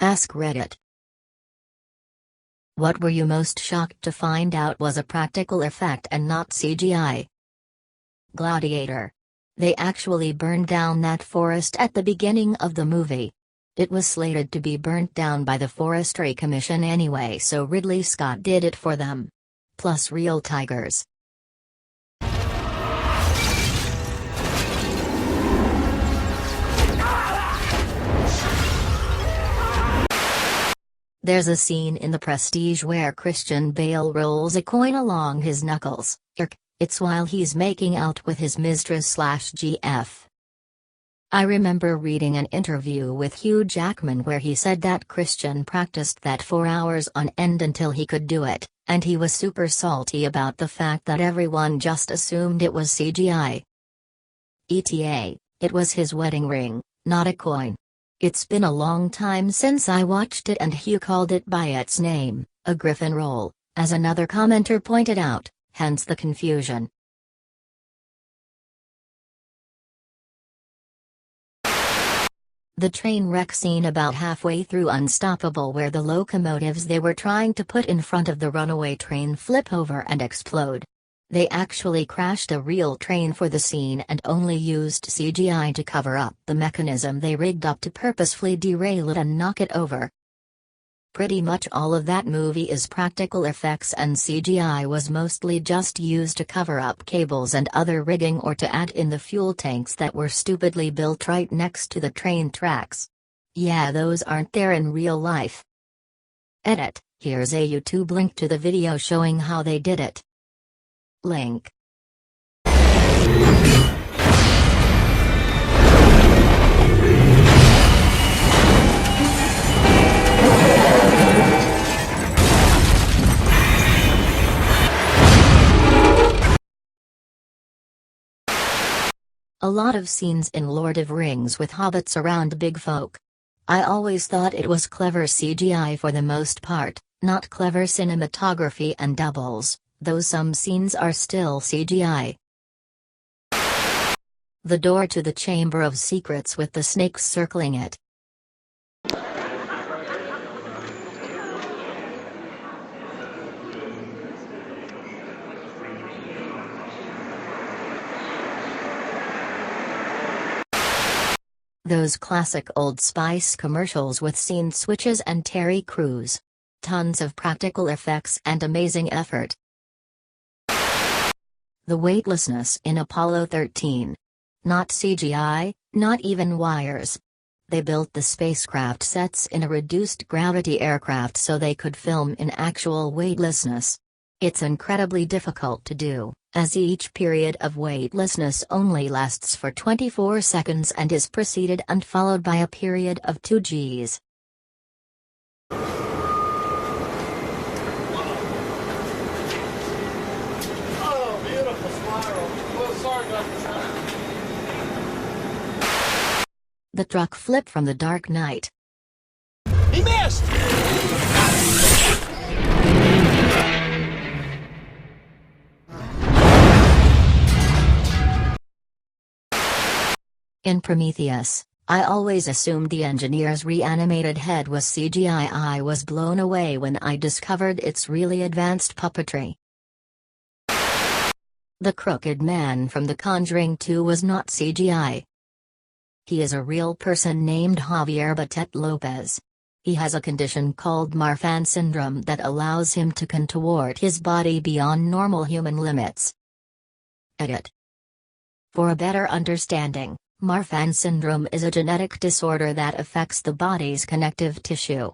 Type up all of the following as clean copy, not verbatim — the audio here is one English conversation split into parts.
askreddit. What were you most shocked to find out was a practical effect and not CGI? Gladiator. They actually burned down that forest at the beginning of the movie. It was slated to be burnt down by the Forestry Commission anyway, so Ridley Scott did it for them. Plus real tigers. There's a scene in The Prestige where Christian Bale rolls a coin along his knuckles. It's while he's making out with his mistress/GF. I remember reading an interview with Hugh Jackman where he said that Christian practiced that for hours on end until he could do it, and he was super salty about the fact that everyone just assumed it was CGI. ETA, it was his wedding ring, not a coin. It's been a long time since I watched it and Hugh called it by its name, a griffin roll, as another commenter pointed out, hence the confusion. The train wreck scene about halfway through Unstoppable where the locomotives they were trying to put in front of the runaway train flip over and explode. They actually crashed a real train for the scene and only used CGI to cover up the mechanism they rigged up to purposefully derail it and knock it over. Pretty much all of that movie is practical effects and CGI was mostly just used to cover up cables and other rigging or to add in the fuel tanks that were stupidly built right next to the train tracks. Yeah, those aren't there in real life. Edit, here's a YouTube link to the video showing how they did it. Link. A lot of scenes in Lord of Rings with hobbits around big folk. I always thought it was clever CGI for the most part, not clever cinematography and doubles, though some scenes are still CGI. The door to the Chamber of Secrets with the snakes circling it. Those classic Old Spice commercials with scene switches and Terry Crews. Tons of practical effects and amazing effort. The weightlessness in Apollo 13. Not CGI, not even wires. They built the spacecraft sets in a reduced gravity aircraft so they could film in actual weightlessness. It's incredibly difficult to do, as each period of weightlessness only lasts for 24 seconds and is preceded and followed by a period of 2 Gs. Oh, beautiful spiral. Oh, sorry, Dr. The truck flip from The Dark Knight. He missed! In Prometheus, I always assumed the engineer's reanimated head was CGI. I was blown away when I discovered it's really advanced puppetry. The crooked man from The Conjuring 2 was not CGI. He is a real person named Javier Batet Lopez. He has a condition called Marfan syndrome that allows him to contort his body beyond normal human limits. Edit. For a better understanding, Marfan syndrome is a genetic disorder that affects the body's connective tissue.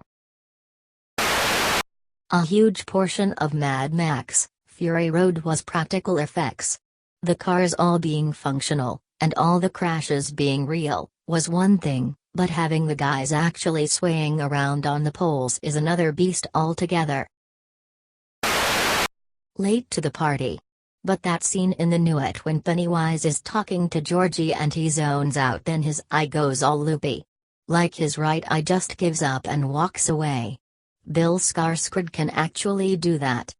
A huge portion of Mad Max, Fury Road was practical effects. The cars all being functional, and all the crashes being real, was one thing, but having the guys actually swaying around on the poles is another beast altogether. Late to the party. But that scene in The Nuet when Pennywise is talking to Georgie and he zones out, then his eye goes all loopy. Like his right eye just gives up and walks away. Bill Skarsgård can actually do that.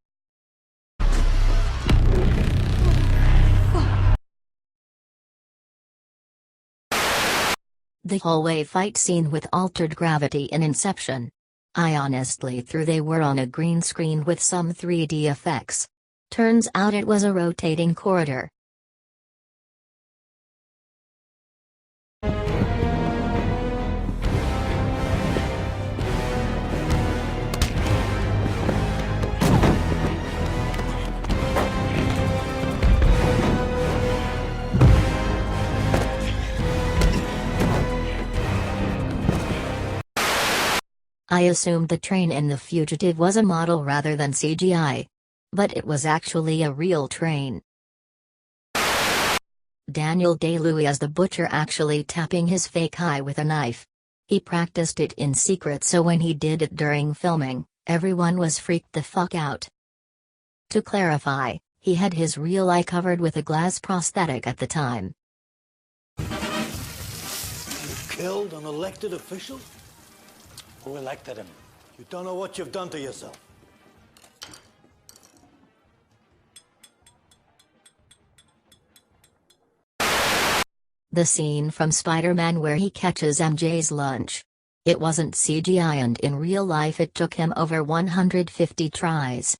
The hallway fight scene with altered gravity in Inception. I honestly thought they were on a green screen with some 3D effects. Turns out it was a rotating corridor. I assumed the train in The Fugitive was a model rather than CGI. But it was actually a real train. Daniel Day-Lewis as the butcher actually tapping his fake eye with a knife. He practiced it in secret, so when he did it during filming, everyone was freaked the fuck out. To clarify, he had his real eye covered with a glass prosthetic at the time. You killed an elected official? Who elected him? You don't know what you've done to yourself. The scene from Spider-Man where he catches MJ's lunch. It wasn't CGI, and in real life it took him over 150 tries.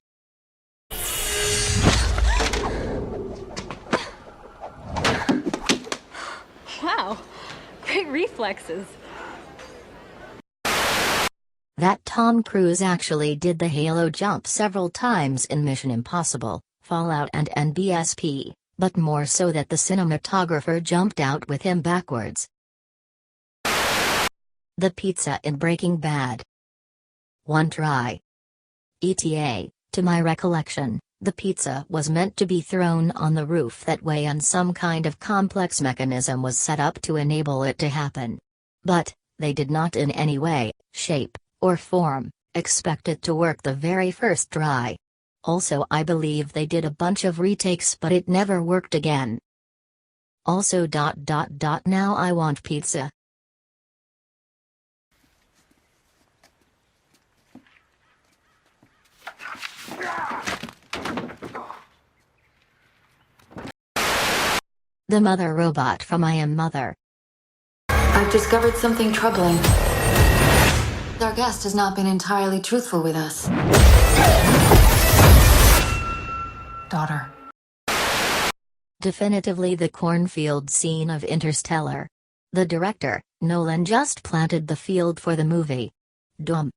Wow, great reflexes. That Tom Cruise actually did the halo jump several times in Mission Impossible, Fallout and NBSP, but more so that the cinematographer jumped out with him backwards. The pizza in Breaking Bad. One try. ETA, to my recollection, the pizza was meant to be thrown on the roof that way, and some kind of complex mechanism was set up to enable it to happen. But they did not in any way, shape, or form expect it to work the very first try. Also, I believe they did a bunch of retakes, but it never worked again. Also now I want pizza. The mother robot from I Am Mother. I've discovered something troubling. Our guest has not been entirely truthful with us. Daughter. Definitively the cornfield scene of Interstellar. The director, Nolan, just planted the field for the movie. Dumb.